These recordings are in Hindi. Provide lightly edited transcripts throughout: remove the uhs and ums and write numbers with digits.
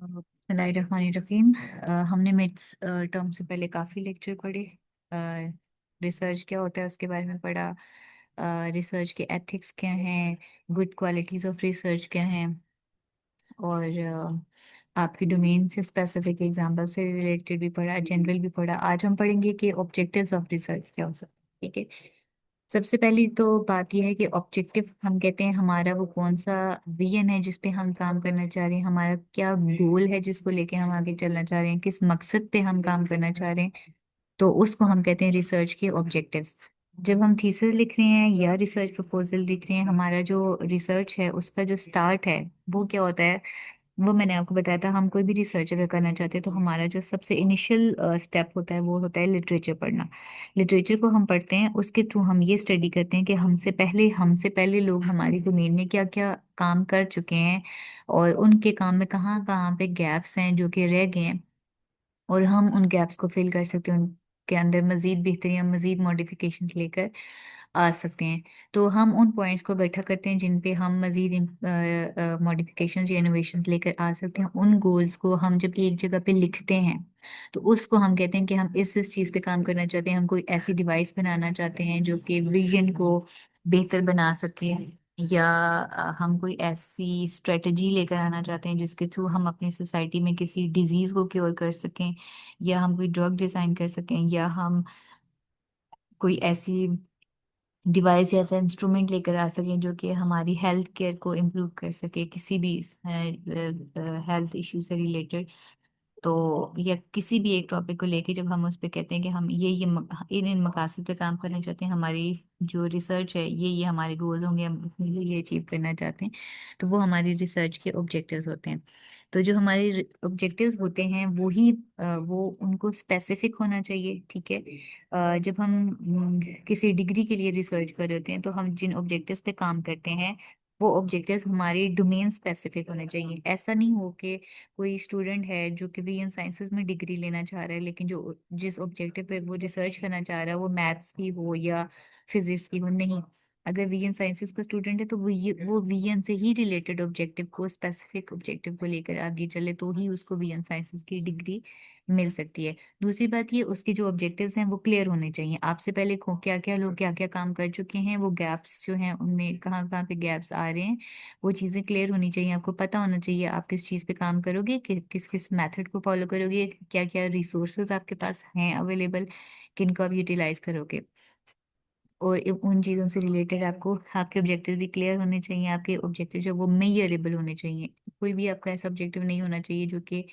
बिस्मिल्लाहिर्रहमानिर्रहीम। हमने मिड्स टर्म से पहले काफ़ी लेक्चर पढ़े। रिसर्च क्या होता है उसके बारे में पढ़ा। रिसर्च के एथिक्स क्या हैं, गुड क्वालिटीज ऑफ रिसर्च क्या हैं, और आपकी डोमेन से स्पेसिफिक एग्जांपल से रिलेटेड भी पढ़ा, जनरल भी पढ़ा। आज हम पढ़ेंगे कि ऑब्जेक्टिव्स ऑफ रिसर्च क्या हो सकते हैं। ठीक है। सबसे पहली तो बात यह है कि ऑब्जेक्टिव हम कहते हैं हमारा वो कौन सा विजन है जिस पे हम काम करना चाह रहे हैं, हमारा क्या गोल है जिसको लेके हम आगे चलना चाह रहे हैं, किस मकसद पे हम काम करना चाह रहे हैं। तो उसको हम कहते हैं रिसर्च के ऑब्जेक्टिव्स। जब हम थीसिस लिख रहे हैं या रिसर्च प्रपोजल लिख रहे हैं, हमारा जो रिसर्च है उसका जो स्टार्ट है वो क्या होता है, वो मैंने आपको बताया था। हम कोई भी रिसर्च अगर करना चाहते हैं तो हमारा जो सबसे इनिशियल स्टेप होता है वो होता है लिटरेचर पढ़ना। लिटरेचर को हम पढ़ते हैं, उसके थ्रू हम ये स्टडी करते हैं कि हमसे पहले लोग हमारी डोमेन में क्या क्या काम कर चुके हैं, और उनके काम में कहाँ कहाँ पे गैप्स हैं जो कि रह गए हैं, और हम उन गैप्स को फिल कर सकते हैं। उनके अंदर मजीद बेहतरी या मजीद मॉडिफिकेशंस लेकर आ सकते हैं। तो हम उन पॉइंट्स को इकट्ठा करते हैं जिन पे हम मजीद मॉडिफिकेशंस या इनोवेशंस लेकर आ सकते हैं। उन गोल्स को हम जब एक जगह पे लिखते हैं तो उसको हम कहते हैं कि हम इस चीज़ पे काम करना चाहते हैं। हम कोई ऐसी डिवाइस बनाना चाहते हैं जो कि विजन को बेहतर बना सके, या हम कोई ऐसी स्ट्रेटजी लेकर आना चाहते हैं जिसके थ्रू हम अपनी सोसाइटी में किसी डिजीज को क्योर कर सकें, या हम कोई ड्रग डिजाइन कर सकें, या हम कोई ऐसी डिवाइस या ऐसा इंस्ट्रूमेंट लेकर आ सकें जो कि हमारी हेल्थ केयर को इम्प्रूव कर सके, किसी भी हेल्थ इशू से रिलेटेड। तो या किसी भी एक टॉपिक को लेके जब हम उस पे कहते हैं कि हम इन इन मकासद पे काम करना चाहते हैं, हमारी जो रिसर्च है ये हमारे गोल होंगे, हम इसमें ये अचीव करना चाहते हैं, तो वो हमारी रिसर्च के ऑब्जेक्टिव्स होते हैं। तो जो हमारे ऑब्जेक्टिव्स होते हैं वो उनको स्पेसिफिक होना चाहिए। ठीक है। जब हम किसी डिग्री के लिए रिसर्च कर रहे होते हैं तो हम जिन ऑब्जेक्टिव्स पे काम करते हैं वो ऑब्जेक्टिव्स हमारे डोमेन स्पेसिफिक होने चाहिए। ऐसा नहीं हो कि कोई स्टूडेंट है जो कि भी इन साइंसेज में डिग्री लेना चाह रहा है, लेकिन जो जिस ऑब्जेक्टिव पे वो रिसर्च करना चाह रहा है वो मैथ्स की हो या फिजिक्स की हो, नहीं। अगर वीएन साइंसेज का स्टूडेंट है तो वो वीएन से ही रिलेटेड ऑब्जेक्टिव को, स्पेसिफिक ऑब्जेक्टिव को लेकर आगे चले तो ही उसको वीएन साइंसेज की डिग्री मिल सकती है। दूसरी बात ये, उसके जो ऑब्जेक्टिव्स हैं वो क्लियर होने चाहिए। आपसे पहले क्या क्या लोग क्या क्या काम कर चुके हैं, वो गैप्स जो हैं उनमें कहाँ कहाँ पे गैप्स आ रहे हैं, वो चीज़ें क्लियर होनी चाहिए। आपको पता होना चाहिए आप किस चीज़ पे काम करोगे, किस किस मेथड को फॉलो करोगे, क्या क्या रिसोर्सेज आपके पास हैं अवेलेबल, किन को आप यूटिलाइज करोगे। और उन चीज़ों से रिलेटेड आपको आपके ऑब्जेक्टिव भी क्लियर होने चाहिए। आपके ऑब्जेक्टिव जो वो मेजरेबल होने चाहिए। कोई भी आपका ऐसा ऑब्जेक्टिव नहीं होना चाहिए जो कि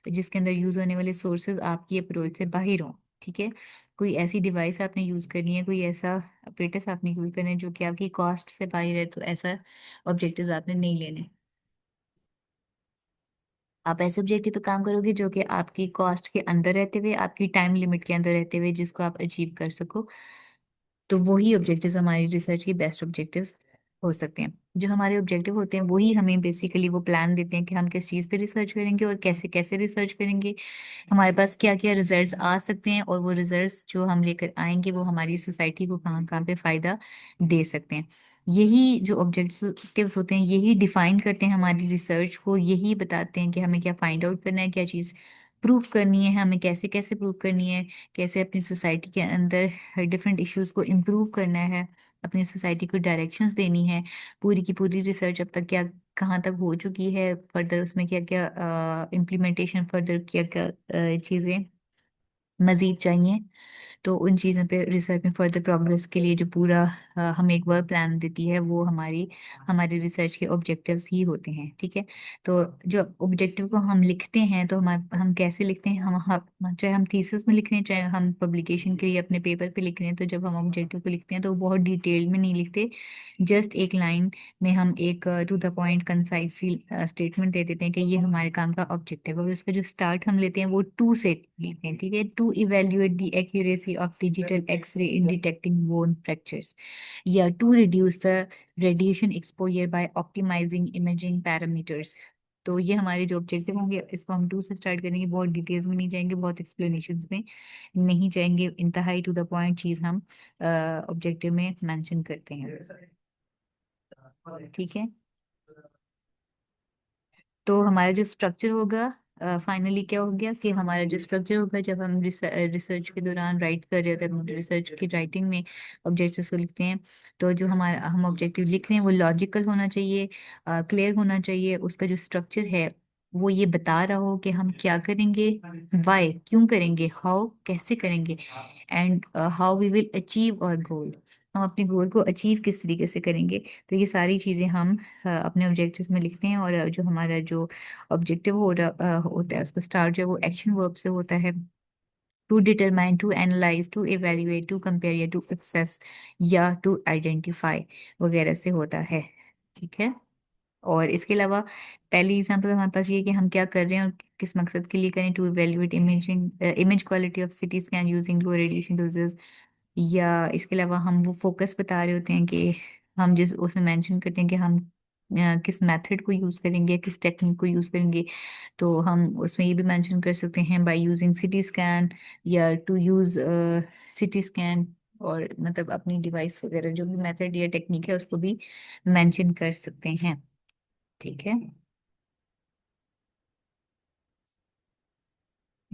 जिसके अंदर यूज होने वाले सोर्सेज आपकी अप्रोच से बाहर हो। ठीक है। कोई ऐसी डिवाइस आपने यूज करनी है, कोई ऐसा अपरेटस आपने यूज करना है जो कि आपकी कॉस्ट से बाहर है, तो ऐसा ऑब्जेक्टिव आपने नहीं लेने। आप ऐसे ऑब्जेक्टिव पे काम करोगे जो कि आपकी कॉस्ट के अंदर रहते हुए, आपकी टाइम लिमिट के अंदर रहते हुए जिसको आप अचीव कर सको। तो वही ऑब्जेक्टिव्स हमारी रिसर्च की बेस्ट ऑब्जेक्टिव्स हो सकते हैं। जो हमारे ऑब्जेक्टिव होते हैं वही हमें बेसिकली वो प्लान देते हैं कि हम किस चीज़ पे रिसर्च करेंगे और कैसे कैसे रिसर्च करेंगे, हमारे पास क्या क्या रिजल्ट्स आ सकते हैं, और वो रिजल्ट्स जो हम लेकर आएंगे वो हमारी सोसाइटी को कहाँ कहाँ पे फायदा दे सकते हैं। यही जो ऑब्जेक्टिव्स होते हैं यही डिफाइन करते हैं हमारी रिसर्च को, यही बताते हैं कि हमें क्या फाइंड आउट करना है, क्या चीज़ प्रूव करनी है, हमें कैसे कैसे प्रूव करनी है, कैसे अपनी सोसाइटी के अंदर डिफरेंट इश्यूज को इम्प्रूव करना है, अपनी सोसाइटी को डायरेक्शंस देनी है। पूरी की पूरी रिसर्च अब तक क्या कहाँ तक हो चुकी है, फर्दर उसमें क्या क्या इम्प्लीमेंटेशन, फर्दर क्या क्या चीज़ें मजीद चाहिए। तो उन चीज़ों पे रिसर्च में फर्दर प्रोग्रेस के लिए जो पूरा हमें एक वर्क प्लान देती है वो हमारी रिसर्च के ऑब्जेक्टिव्स ही होते हैं। ठीक है। तो जो ऑब्जेक्टिव को हम लिखते हैं तो हम कैसे लिखते हैं, चाहे हम थीसिस में लिख रहे हैं चाहे हम पब्लिकेशन के लिए अपने पेपर पे लिख रहे हैं, तो जब हम ऑब्जेक्टिव को लिखते हैं तो वो बहुत डिटेल में नहीं लिखते। जस्ट एक लाइन में हम एक टू द पॉइंट कंसाइज सी स्टेटमेंट दे देते हैं कि ये हमारे काम का ऑब्जेक्टिव है, और उसका जो स्टार्ट हम लेते हैं वो टू से लेते हैं। ठीक है। To evaluate the accuracy of digital x-ray in detecting bone fractures, या to reduce the radiation exposure by optimising imaging parameters. तो ये हमारे जो ऑब्जेक्टिव होंगे इसको हम टू से स्टार्ट करेंगे, बहुत डिटेल्स में नहीं जाएंगे, बहुत एक्सप्लेनेशन में नहीं जाएंगे, इंतहाई टू द पॉइंट चीज हम ऑब्जेक्टिव में मेंशन करते हैं। ठीक है। तो हमारा जो स्ट्रक्चर होगा, फाइनली क्या हो गया कि हमारा जो स्ट्रक्चर होगा जब हम रिसर्च के दौरान राइट कर रहे होते हैं, रिसर्च की राइटिंग में ऑब्जेक्टिव्स को लिखते हैं, तो जो हमारा हम ऑब्जेक्टिव लिख रहे हैं वो लॉजिकल होना चाहिए, क्लियर होना चाहिए। उसका जो स्ट्रक्चर है वो ये बता रहा हो कि हम क्या करेंगे, वाई क्यों करेंगे, हाउ कैसे करेंगे, and how we will achieve our goal, हम अपने गोल को अचीव किस तरीके से करेंगे। तो ये सारी चीज़ें हम अपने ऑब्जेक्टिव्स में लिखते हैं। और जो हमारा जो ऑब्जेक्टिव होता है उसका स्टार्ट जो है वो एक्शन वर्ब से होता है। To determine, to analyse, to evaluate, to compare या टू एक्सेस या टू आइडेंटिफाई वगैरह से होता है। ठीक है। और इसके अलावा पहली एग्जांपल हमारे पास ये है कि हम क्या कर रहे हैं और किस मकसद के लिए करें। To evaluate image quality of CT scan using low radiation doses. या इसके अलावा हम वो फोकस बता रहे होते हैं कि हम जिस उसमें मेंशन करते हैं कि हम किस मेथड को यूज करेंगे, किस टेक्निक को यूज करेंगे। तो हम उसमें ये भी मेंशन कर सकते हैं बाय यूजिंग सिटी स्कैन, या टू यूज सिटी स्कैन। और मतलब अपनी डिवाइस वगैरह जो भी मेथड या टेक्निक है उसको भी मेंशन कर सकते हैं। ठीक है।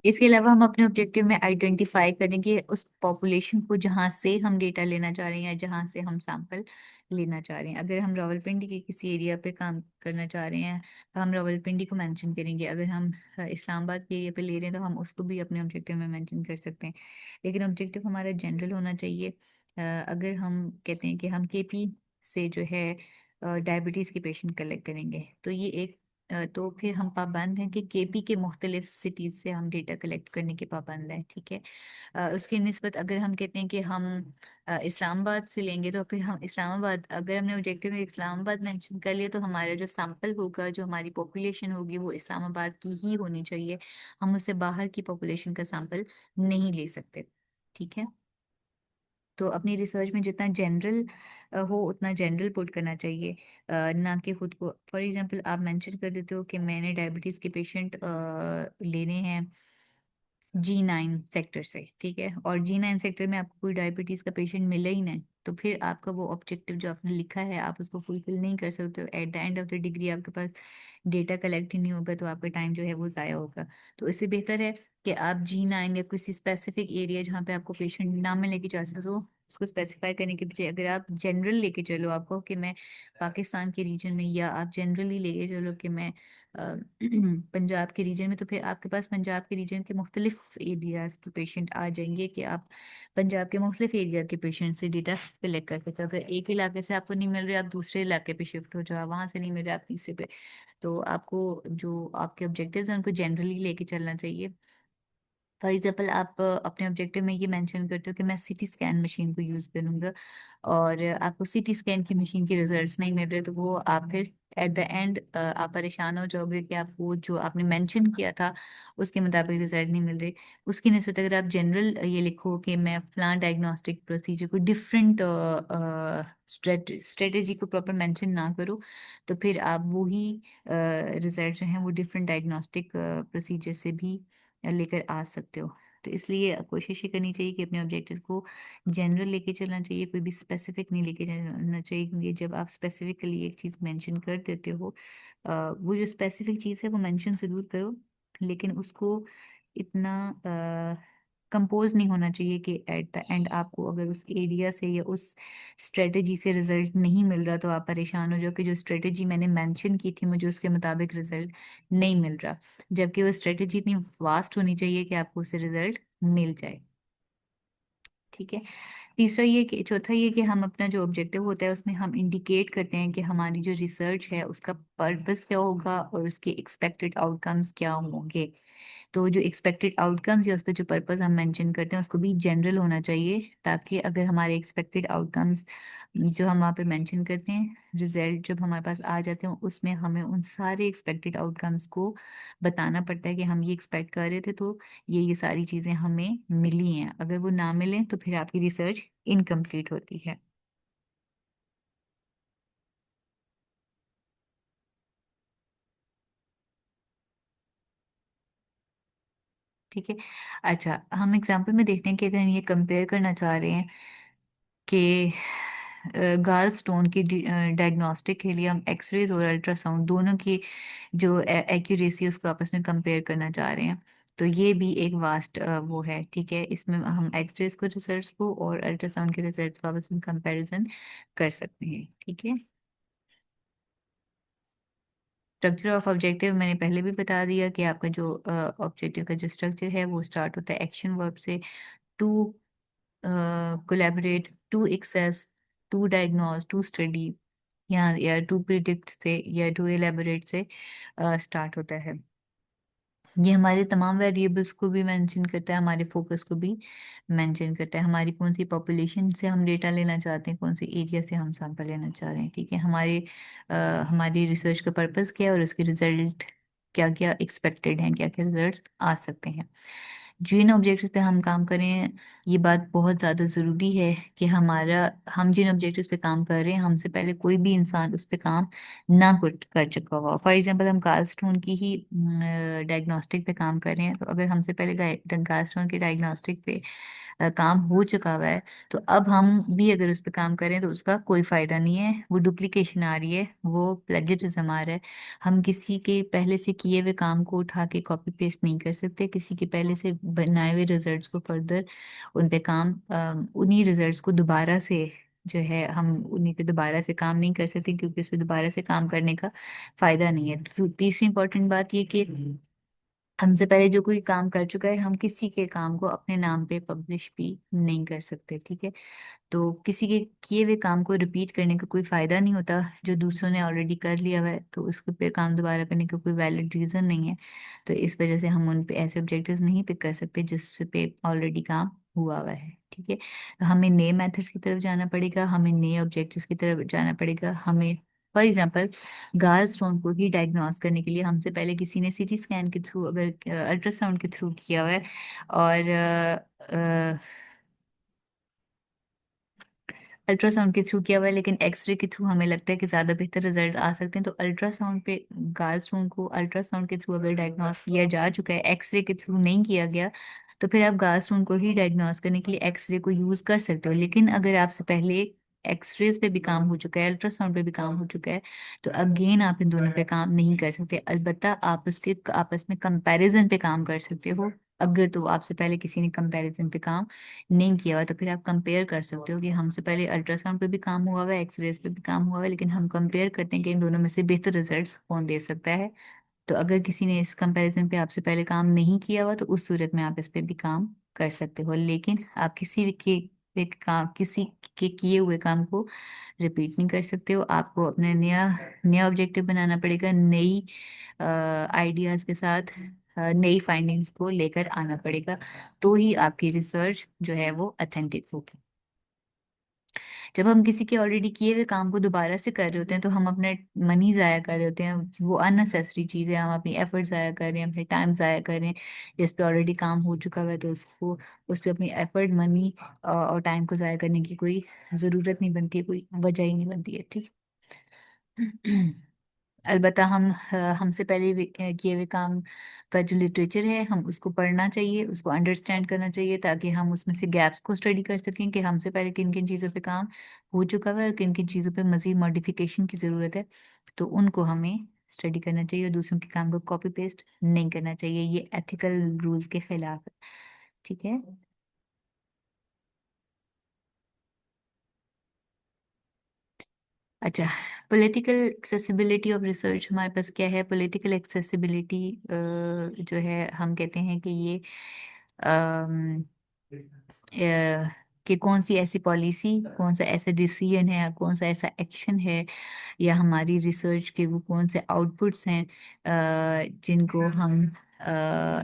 इसके अलावा हम अपने ऑब्जेक्टिव में आइडेंटिफाई करेंगे उस पॉपुलेशन को जहाँ से हम डेटा लेना चाह रहे हैं या जहाँ से हम सैंपल लेना चाह रहे हैं। अगर हम रावलपिंडी के किसी एरिया पे काम करना चाह रहे हैं तो हम रावलपिंडी को मेंशन करेंगे। अगर हम इस्लामाबाद के एरिया पे ले रहे हैं तो हम उसको भी अपने ऑब्जेक्टिव में मेंशन कर सकते हैं। लेकिन ऑब्जेक्टिव हमारा जनरल होना चाहिए। अगर हम कहते हैं कि हम केपी से जो है डायबिटीज़ के पेशेंट कलेक्ट करेंगे, तो ये एक तो फिर हम पाबंद हैं कि केपी के मुख्तलिफ सिटीज से हम डेटा कलेक्ट करने के पाबंद हैं। ठीक है। उसकी निस्बत अगर हम कहते हैं कि हम इस्लामाबाद से लेंगे, तो फिर हम इस्लामाबाद, अगर हमने ऑब्जेक्टिव में इस्लामाबाद मेंशन कर लिया तो हमारा जो सैंपल होगा, जो हमारी पॉपुलेशन होगी वो इस्लामाबाद की ही होनी चाहिए। हम उससे बाहर की पॉपुलेशन का सैंपल नहीं ले सकते। ठीक है। तो अपनी रिसर्च में जितना जनरल हो उतना जनरल पुट करना चाहिए, ना कि खुद को। फॉर एग्जांपल आप मेंशन कर देते हो कि मैंने डायबिटीज़ के पेशेंट लेने हैं G9 सेक्टर से। ठीक है। और G9 सेक्टर में आपको कोई डायबिटीज का पेशेंट मिला ही नहीं, तो फिर आपका वो ऑब्जेक्टिव जो आपने लिखा है आप उसको फुलफिल नहीं कर सकते हो। At the end of the degree आपके पास डेटा कलेक्ट ही नहीं होगा, तो आपका टाइम जो है वो ज़ाया होगा। तो इससे बेहतर है कि आप G9 या किसी स्पेसिफिक एरिया जहाँ पे आपको पेशेंट ना मिलने की चांसेस हो उसको स्पेसिफाई करने के बजाय अगर आप जनरल लेके चलो, आपको कि मैं पाकिस्तान के रीजन में, या आप जनरली लेके चलो कि मैं अ, पंजाब के रीजन में, तो फिर आपके पास पंजाब के रीजन के मुख्तलिफ एरियाज के पेशेंट आ जाएंगे कि आप पंजाब के मुख्तलिफ एरिया के पेशेंट से डेटा कलेक्ट करके चलो। अगर एक इलाके से आपको नहीं मिल रहे, आप दूसरे इलाके पे शिफ्ट हो जाओ, वहां से नहीं मिल रहे आप तीसरे पे। तो आपको जो आपके ऑब्जेक्टिव्स हैं उनको जनरली लेके चलना चाहिए। फॉर एग्जाम्पल आप अपने ऑब्जेक्टिव में ये मेंशन करते हो कि मैं सिटी स्कैन मशीन को यूज़ करूंगा, और आपको सिटी स्कैन की मशीन के रिजल्ट्स नहीं मिल रहे, तो वो आप फिर एट द एंड आप परेशान हो जाओगे कि आपको जो आपने मेंशन किया था उसके मुताबिक रिजल्ट नहीं मिल रहे। उसकी नस्बत अगर आप जनरल ये लिखो कि मैं फलां डायग्नोस्टिक प्रोसीजर को डिफरेंट स्ट्रेटेजी को प्रॉपर मेंशन ना करो, तो फिर आप वही रिजल्ट जो हैं वो डिफरेंट डायग्नोस्टिक प्रोसीजर से भी लेकर आ सकते हो। तो इसलिए कोशिश ये करनी चाहिए कि अपने ऑब्जेक्टिव को जनरल लेके चलना चाहिए, कोई भी स्पेसिफिक नहीं लेके चलना चाहिए। क्योंकि जब आप स्पेसिफिकली एक चीज़ मेंशन कर देते हो, वो जो स्पेसिफिक चीज़ है वो मेंशन ज़रूर करो, लेकिन उसको इतना कंपोज नहीं होना चाहिए कि एट द एंड आपको अगर उस एरिया से या उस स्ट्रेटेजी से रिजल्ट नहीं मिल रहा तो आप परेशान हो जाओ कि जो स्ट्रेटेजी मैंने मेंशन की थी मुझे उसके मुताबिक रिजल्ट नहीं मिल रहा। जबकि वो स्ट्रेटेजी इतनी वास्ट होनी चाहिए कि आपको उससे रिजल्ट मिल जाए। ठीक है। तीसरा ये कि चौथा ये कि हम अपना जो ऑब्जेक्टिव होता है उसमें हम इंडिकेट करते हैं कि हमारी जो रिसर्च है उसका पर्पस क्या होगा और उसके एक्सपेक्टेड आउटकम्स क्या होंगे। तो जो एक्सपेक्टेड आउटकम्स या उसका जो पर्पस हम मेंशन करते हैं उसको भी जनरल होना चाहिए, ताकि अगर हमारे एक्सपेक्टेड आउटकम्स जो हम वहाँ पे मेंशन करते हैं, रिजल्ट जब हमारे पास आ जाते हैं उसमें हमें उन सारे एक्सपेक्टेड आउटकम्स को बताना पड़ता है कि हम ये एक्सपेक्ट कर रहे थे, तो ये सारी चीज़ें हमें मिली हैं। अगर वो ना मिलें तो फिर आपकी रिसर्च इनकम्प्लीट होती है। ठीक है। अच्छा, हम एग्जाम्पल में देखते हैं कि अगर हम ये कंपेयर करना चाह रहे हैं कि गाल स्टोन की डायग्नोस्टिक के लिए हम एक्सरेज और अल्ट्रासाउंड दोनों की जो एक्यूरेसी है उसको आपस में कंपेयर करना चाह रहे हैं। तो ये भी एक वास्ट वो है, ठीक है। इसमें हम एक्सरेज को रिजल्ट्स को और अल्ट्रासाउंड के रिजल्ट्स को आपस में कंपैरिजन कर सकते हैं, ठीक है। स्ट्रक्चर ऑफ ऑब्जेक्टिव मैंने पहले भी बता दिया कि आपका जो ऑब्जेक्टिव का जो स्ट्रक्चर है वो स्टार्ट होता है एक्शन वर्ब से। To collaborate, to access, to diagnose, to study, या टू प्रिडिक्ट से या टू एलेबोरेट से स्टार्ट होता है। ये हमारे तमाम वेरिएबल्स को भी मेंशन करता है, हमारे फोकस को भी मेंशन करता है, हमारी कौन सी पॉपुलेशन से हम डेटा लेना चाहते हैं, कौन सी एरिया से हम सैंपल लेना चाह रहे हैं, ठीक है। हमारी रिसर्च का पर्पस क्या है और उसके रिजल्ट क्या क्या एक्सपेक्टेड हैं, क्या क्या रिजल्ट्स आ सकते हैं। जिन ऑब्जेक्टिव्स पे हम काम करें, ये बात बहुत ज़्यादा ज़रूरी है कि हम जिन ऑब्जेक्टिव्स पे काम कर रहे हैं हमसे पहले कोई भी इंसान उस पे काम ना कुछ कर चुका हुआ। फॉर एग्जांपल हम कार्लस्टोन की ही डायग्नोस्टिक पे काम कर रहे हैं, तो अगर हमसे पहले कार्लस्टोन के डायग्नोस्टिक पे काम हो चुका हुआ है, तो अब हम भी अगर उस पर काम करें तो उसका कोई फायदा नहीं है, वो डुप्लीकेशन आ रही है, वो प्लेगरिज्म आ रहा है। हम किसी के पहले से किए हुए काम को उठा के कॉपी पेस्ट नहीं कर सकते, किसी के पहले से बनाए हुए रिजल्ट्स को फर्दर उन पे काम उन्हीं रिजल्ट्स को दोबारा से जो है हम उन्हीं पे दोबारा से काम नहीं कर सकते, क्योंकि उस पे दोबारा से काम करने का फायदा नहीं है। तो तीसरी इंपॉर्टेंट बात ये कि हमसे पहले जो कोई काम कर चुका है हम किसी के काम को अपने नाम पे पब्लिश भी नहीं कर सकते, ठीक है। तो किसी के किए हुए काम को रिपीट करने का कोई फायदा नहीं होता, जो दूसरों ने ऑलरेडी कर लिया हुआ है तो उसके पे काम दोबारा करने का कोई वैलिड रीजन नहीं है। तो इस वजह से हम उन पे ऐसे ऑब्जेक्टिव्स नहीं पिक कर सकते जिस पे ऑलरेडी काम हुआ हुआ है, ठीक है। तो हमें नए मेथड्स की तरफ जाना पड़ेगा, हमें नए ऑब्जेक्टिव्स की तरफ जाना पड़ेगा। हमें फॉर एग्जाम्पल गाल स्टोन को ही डायग्नोस करने के लिए हमसे पहले किसी ने सीटी स्कैन के थ्रू, अगर अल्ट्रासाउंड के थ्रू किया हुआ है और अल्ट्रासाउंड के थ्रू किया हुआ है, लेकिन एक्सरे के थ्रू हमें लगता है कि ज़्यादा बेहतर रिजल्ट आ सकते हैं, तो अल्ट्रासाउंड पे गालस्टोन को अल्ट्रासाउंड के थ्रू अगर डायग्नोस किया जा चुका है, एक्सरे के थ्रू नहीं किया गया, तो फिर आप गालस्टोन को ही डायग्नोस करने के लिए एक्सरे को यूज़ कर सकते हो। लेकिन अगर आपसे पहले एक्सरेज पे भी काम हो चुका है, अल्ट्रासाउंड पे भी काम हो चुका है, तो अगेन आप इन दोनों पे काम नहीं कर सकते। अलबत्ता आप उसके आपस में कंपैरिजन पे काम कर सकते हो। अगर तो आपसे पहले किसी ने कंपैरिजन पे काम नहीं किया हुआ, तो फिर आप कंपेयर कर सकते हो कि हमसे पहले अल्ट्रासाउंड पे भी काम हुआ हुआ है, एक्सरेज पे भी काम हुआ हुआ है, लेकिन हम कंपेयर करते हैं कि इन दोनों में से बेहतर रिजल्ट्स कौन दे सकता है। तो अगर किसी ने इस कंपैरिजन पे आपसे पहले काम नहीं किया हुआ, तो उस सूरत में आप इस पे भी काम कर सकते हो। लेकिन आप किसी के किए हुए काम को रिपीट नहीं कर सकते हो। आपको अपने नया नया ऑब्जेक्टिव बनाना पड़ेगा, नई आइडियाज के साथ नई फाइंडिंग्स को लेकर आना पड़ेगा, तो ही आपकी रिसर्च जो है वो अथेंटिक होगी। जब हम किसी के ऑलरेडी किए हुए काम को दोबारा से कर रहे होते हैं तो हम अपने मनी जाया कर रहे होते हैं, वो अननेसेसरी चीज़ है, हम अपनी एफर्ट जाया कर रहे हैं, अपने टाइम जाया कर रहे हैं। जिस पे ऑलरेडी काम हो चुका हुआ है तो उसको उस पर अपनी एफर्ट, मनी और टाइम को जाया करने की कोई ज़रूरत नहीं बनती है, कोई वजह ही नहीं बनती है, ठीक। अलबत्ता हमसे पहले किए हुए काम का जो लिटरेचर है हम उसको पढ़ना चाहिए, उसको अंडरस्टैंड करना चाहिए, ताकि हम उसमें से गैप्स को स्टडी कर सकें कि हमसे पहले किन किन चीज़ों पे काम हो चुका है और किन किन चीज़ों पे मजीद मॉडिफिकेशन की ज़रूरत है। तो उनको हमें स्टडी करना चाहिए और दूसरों के काम को कॉपी पेस्ट नहीं करना चाहिए, ये एथिकल रूल्स के खिलाफ है, ठीक है। अच्छा, पॉलिटिकल एक्सेसिबिलिटी ऑफ रिसर्च हमारे पास क्या है? पॉलिटिकल एक्सेसिबिलिटी जो है हम कहते हैं कि ये अम, कि कौन सी ऐसी पॉलिसी, कौन सा ऐसा डिसीजन है, कौन सा ऐसा एक्शन है, या हमारी रिसर्च के वो कौन से आउटपुट्स हैं जिनको हम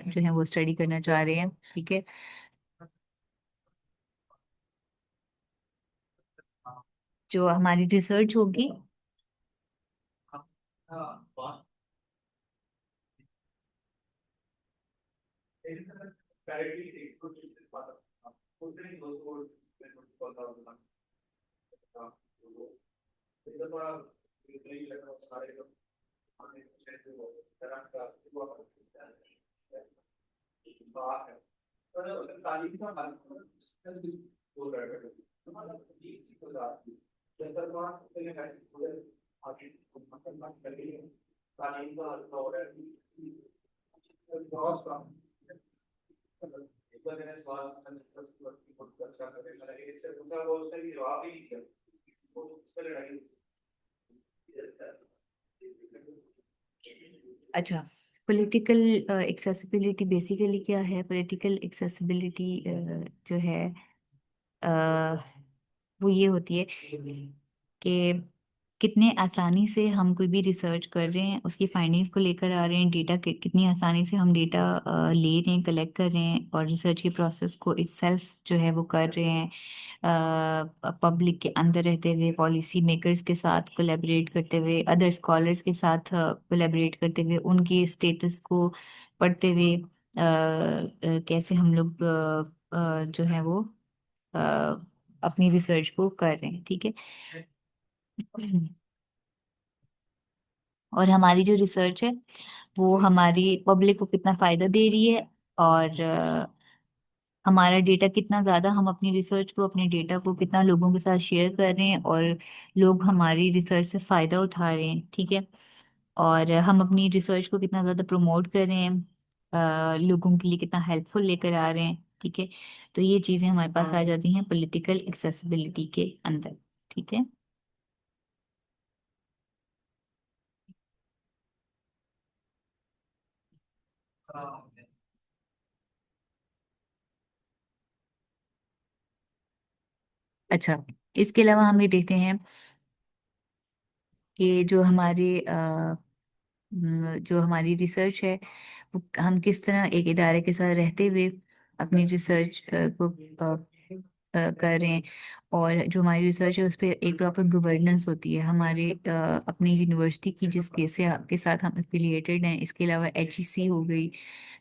जो है वो स्टडी करना चाह रहे हैं, ठीक है। जो हमारी रिसर्च होगी, अच्छा, पॉलिटिकल एक्सेसिबिलिटी बेसिकली क्या है? पॉलिटिकल एक्सेसिबिलिटी जो है अ, वो ये होती है कि कितने आसानी से हम कोई भी रिसर्च कर रहे हैं, उसकी फाइंडिंग्स को लेकर आ रहे हैं, डेटा कितनी आसानी से हम डेटा ले रहे हैं, कलेक्ट कर रहे हैं, और रिसर्च के प्रोसेस को इटसेल्फ जो है वो कर रहे हैं, पब्लिक के अंदर रहते हुए, पॉलिसी मेकर्स के साथ कोलैबोरेट करते हुए, अदर स्कॉलर्स के साथ कोलैबोरेट करते हुए, उनके स्टेटस को पढ़ते हुए, कैसे हम लोग जो है वो अ, अपनी रिसर्च को कर रहे हैं, ठीक है। और हमारी जो रिसर्च है वो हमारी पब्लिक को कितना फायदा दे रही है, और हमारा डेटा कितना ज्यादा, हम अपनी रिसर्च को, अपने डेटा को कितना लोगों के साथ शेयर कर रहे हैं, और लोग हमारी रिसर्च से फायदा उठा रहे हैं, ठीक है। और हम अपनी रिसर्च को कितना ज्यादा प्रमोट कर रहे हैं, लोगों के लिए कितना हेल्पफुल लेकर आ रहे हैं, ठीक है। तो ये चीजें हमारे पास आ जाती हैं पॉलिटिकल एक्सेसिबिलिटी के अंदर, ठीक है। अच्छा, इसके अलावा हम ये देखते हैं कि जो हमारी रिसर्च है वो हम किस तरह एक इदारे के साथ रहते हुए अपनी रिसर्च को कर रहे हैं। और जो हमारी रिसर्च है उस पर एक प्रॉपर गवर्नेंस होती है हमारे अपनी यूनिवर्सिटी की, जिसके से के साथ हम एफिलिएटेड हैं। इसके अलावा HEC हो गई।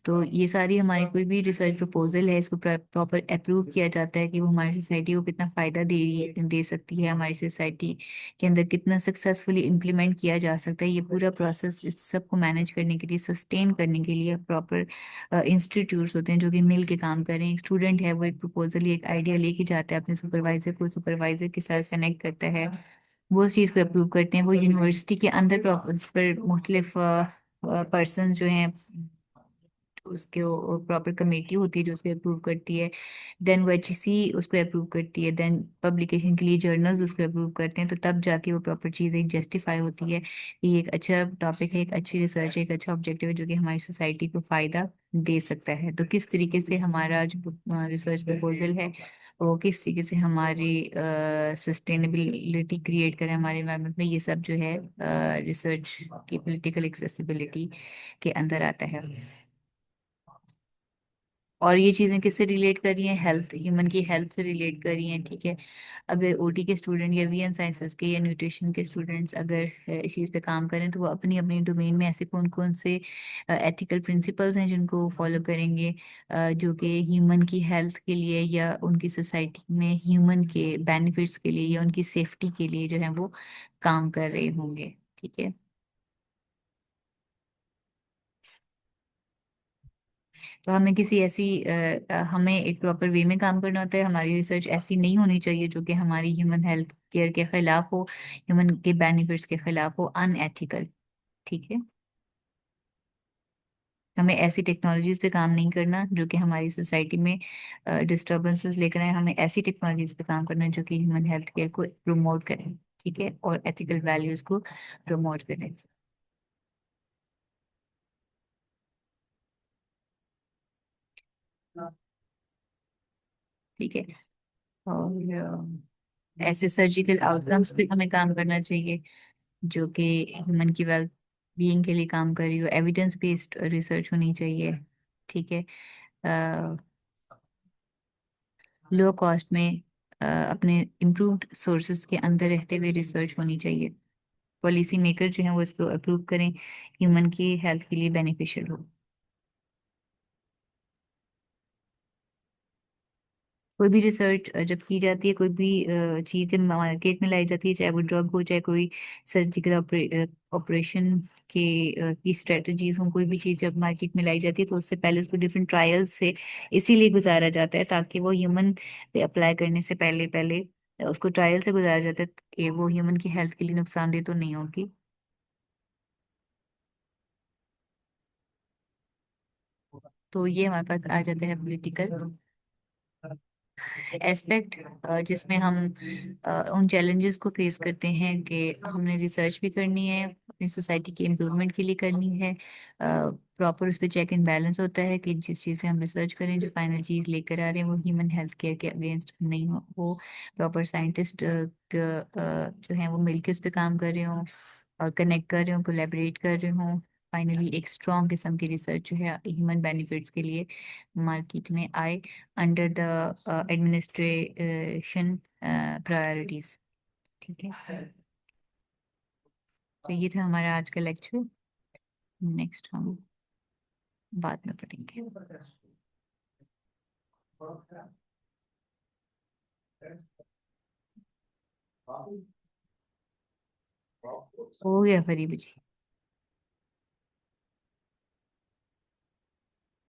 तो ये सारी हमारी कोई भी रिसर्च प्रपोजल है, इसको प्रॉपर अप्रूव किया जाता है कि वो हमारी सोसाइटी को कितना फायदा दे सकती है, हमारी सोसाइटी के अंदर कितना सक्सेसफुली इम्प्लीमेंट किया जा सकता है। ये पूरा प्रोसेस इस सबको मैनेज करने के लिए, सस्टेन करने के लिए प्रॉपर इंस्टीट्यूट्स होते हैं जो कि मिल के काम करें। एक स्टूडेंट है, वो एक प्रपोजल, एक आइडिया लेके जाता है अपने सुपरवाइजर को, सुपरवाइजर के साथ कनेक्ट करता है, वो उस चीज़ को अप्रूव करते हैं, वो यूनिवर्सिटी के अंदर प्रॉपर मुख्तलिफ पर्सन जो हैं, उसके प्रॉपर कमेटी होती है जो उसको अप्रूव करती है। देन वो HEC उसको अप्रूव करती है, देन पब्लिकेशन के लिए जर्नल्स उसको अप्रूव करते हैं, तो तब जाके वो प्रॉपर चीज़ एक जस्टिफाई होती है कि ये एक अच्छा टॉपिक है, एक अच्छी रिसर्च है, एक अच्छा ऑब्जेक्टिव है जो कि हमारी सोसाइटी को फायदा दे सकता है। तो किस तरीके से हमारा जो रिसर्च प्रपोजल है वो किस तरीके से हमारी सस्टेनेबिलिटी क्रिएट करे हमारे एनवायरनमेंट में, ये सब जो है रिसर्च की पॉलिटिकल एक्सेसिबिलिटी के अंदर आता है। और ये चीजें किससे रिलेट कर रही हैं? हेल्थ, ह्यूमन की हेल्थ से रिलेट कर रही हैं, ठीक है। अगर OT के स्टूडेंट या VN साइंसेस के या न्यूट्रिशन के स्टूडेंट्स अगर इस चीज़ पे काम करें, तो वो अपनी अपनी डोमेन में ऐसे कौन कौन से एथिकल प्रिंसिपल्स हैं जिनको फॉलो करेंगे, जो कि ह्यूमन की हेल्थ के लिए या उनकी सोसाइटी में ह्यूमन के बेनिफिट्स के लिए या उनकी सेफ्टी के लिए जो है वो काम कर रहे होंगे, ठीक है। तो हमें किसी ऐसी हमें एक प्रॉपर वे में काम करना होता है। हमारी रिसर्च ऐसी नहीं होनी चाहिए जो कि हमारी ह्यूमन हेल्थ केयर के खिलाफ हो, ह्यूमन के बेनिफिट्स के खिलाफ हो, अनएथिकल, ठीक है। हमें ऐसी टेक्नोलॉजीज पे काम नहीं करना जो कि हमारी सोसाइटी में डिस्टर्बेंसेस लेकर आए। हमें ऐसी टेक्नोलॉजीज पे काम करना जो कि ह्यूमन हेल्थ केयर को प्रमोट करें, ठीक है, और एथिकल वैल्यूज को प्रमोट करें, ठीक है। और ऐसे सर्जिकल आउटकम्स पे हमें काम करना चाहिए जो कि ह्यूमन की वेल बीइंग के लिए काम कर रही हो। एविडेंस बेस्ड रिसर्च होनी चाहिए, ठीक है। लो कॉस्ट में अपने इम्प्रूव्ड सोर्सेज के अंदर रहते हुए रिसर्च होनी चाहिए। पॉलिसी मेकर जो है वो इसको अप्रूव करें, ह्यूमन की हेल्थ के लिए बेनिफिशियल हो। कोई भी रिसर्च जब की जाती है, कोई भी चीज़ जब मार्केट में लाई जाती है, चाहे वो ड्रग हो, चाहे कोई सर्जिकल ऑपरेशन के की स्ट्रेटजीज हो, कोई भी चीज़ जब मार्केट में लाई जाती है तो उससे पहले उसको डिफरेंट ट्रायल्स से इसीलिए गुजारा जाता है ताकि वो ह्यूमन पे अप्लाई करने से पहले पहले उसको ट्रायल से गुजारा जाता है कि वो ह्यूमन की हेल्थ के लिए नुकसानदेह तो नहीं होगी। तो ये हमारे पास आ जाता है पॉलिटिकल एस्पेक्ट, जिसमें हम उन चैलेंजेस को फेस करते हैं कि हमने रिसर्च भी करनी है, अपनी सोसाइटी की इम्प्रूवमेंट के लिए करनी है। प्रॉपर उस पर चेक एंड बैलेंस होता है कि जिस चीज़ पे हम रिसर्च करें, जो फाइनल चीज़ लेकर आ रहे हैं वो ह्यूमन हेल्थ केयर के अगेंस्ट नहीं हो, वो प्रॉपर साइंटिस्ट जो हैं वो मिलकर उस पर काम कर रहे हों और कनेक्ट कर रहे हों, कोलेबरेट कर रहे हों। फाइनली एक स्ट्रॉन्ग किस्म की रिसर्च जो है ह्यूमन बेनिफिट्स के लिए मार्केट में आए, अंडर द एडमिनिस्ट्रेशन प्रायोरिटीज। ठीक है, तो ये था हमारा आज का लेक्चर। नेक्स्ट हम बाद में पढ़ेंगे। हो गया फरीब जी।